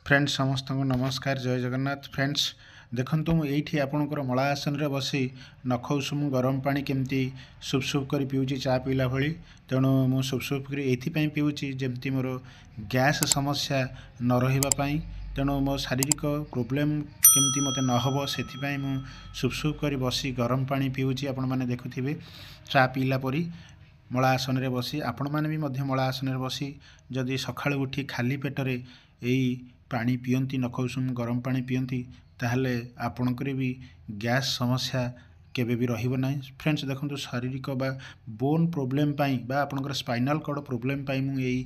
Friends समस्त को नमस्कार जय जगन्नाथ। फ्रेंड्स देखंतु मु एठी आपनकर मला आसन रे बसी नख उषुम गरम पानी केमती सुप सुप कर पिउची चा पीला भली। तेणु मु सुप सुप कर एथि पई पिउची जेमती मोर गैस समस्या न रहिबा पई। तेणु मो शारीरिक प्रोब्लेम केमती मते न हबो सेथि पई मु सुप सुप कर बसी गरम पानी पिउची। आपण माने देखुथिबे चा पीला परी मला आसन रे बसी आपण माने भी मध्य मला आसन रे बसी जदि सकाळु उठी खाली पेटरे एई पानी पियंती नख उषुम गरम पानी पियंती ताहले आपणकर भी गैस समस्या केबे भी रहिबो नाही। फ्रेंड्स देखंतु शारीरिक बा बोन प्रोब्लेम पाई बा आपणकर स्पाइनल कॉर्ड प्रोब्लेम पाई मु एई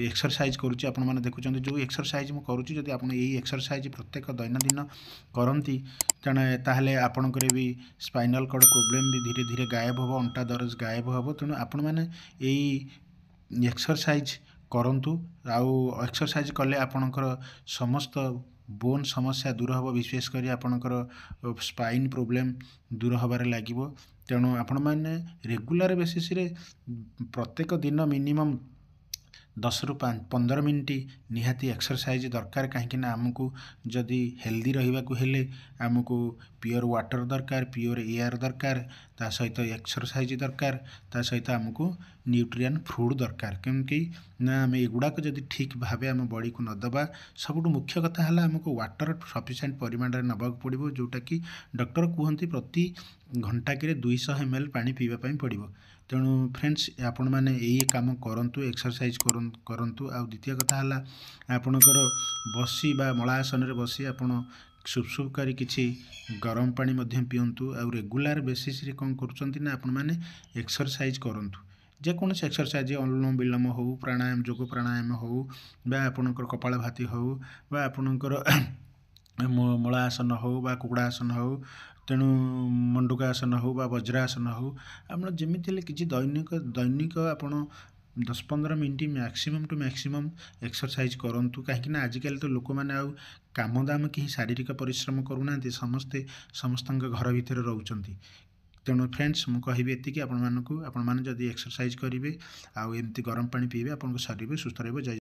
एक्सरसाइज करूची। आपण माने देखुचंती जो एक्सरसाइज मु करूची जदि आपण एई एक्सरसाइज प्रत्येक दैनंदिन करंती तेणु ताहले आपणकर भी स्पाइनल कॉर्ड प्रोब्लेम भी धीरे धीरे गायब होबो, अंटा दरज गायब होबो। तेणु आपण माने एई एक्सरसाइज करंतु। आउ एक्सरसाइज कले आपणकर समस्त बोन समस्या दूर होबो, विशेष करी आपणकर स्पाइन प्रोब्लेम दूर होबार लागिबो। तेणु आपण माने रेगुलर बेसिस रे प्रत्येक दिन मिनिमम 10 रु 15 मिनिट निहाती एक्सरसाइज दरकार। कहीं आमको जदि हेल्दी रहिबा को हेले आमको प्योर वाटर दरकार, प्योर एयर दरकार, ता सहित एक्सरसाइज दरकार, ता सहित आमको न्यूट्रिएंट फूड दरकार। क्योंकि ना आम एगुड़ाक जदि ठीक भाव आम बॉडी को नदबा सबुठ मुख्य कथा है आमको वाटर सफिशिएंट परिमाण में नबाक पड़ो, जोटा कि डॉक्टर कहते प्रति घंटाक 200 ml पानी पीवाई पड़ो। तेणु फ्रेंड्स आपण मैंने यही काम करंतु, एक्सरसाइज करंतु। आ द्वितीय कथा है आपणकर बसी बा मला आसन रे बसी आपण सुप सुप करी किछि गरम पानी मध्यम पियंतु। आ रेगुलर बेसिस रे कौन करूचंती ना आपण मैंने एक्सरसाइज करंतु। जेकोसी एक्सरसाइज अनुलोम विलोम हो, प्राणायाम योग प्राणायाम हो, बा आपणकर कपालभाति हो, बा आपणकर मला आसन हो, बा कुकुड़ा आसन हो, तेणु मंडुकासन हो, बा वज्रासन हो, आप जमीती किसी दैनिक आप 10-15 minute maximum to maximum exercise करंतु। कहीं आजिकल तो लोक मैंने आउ काम दाम कहीं शारीरिक परिश्रम करूना, समस्ते समस्त घर भितर रोचंती। तेणु फ्रेंड्स मु कहिबे एतिकी आपण मानकु, आपण माने जदि एक्सरसाइज करिवे आउ एमती गरम पानी पीबे आपन शरीर सुस्थ रहबो। जय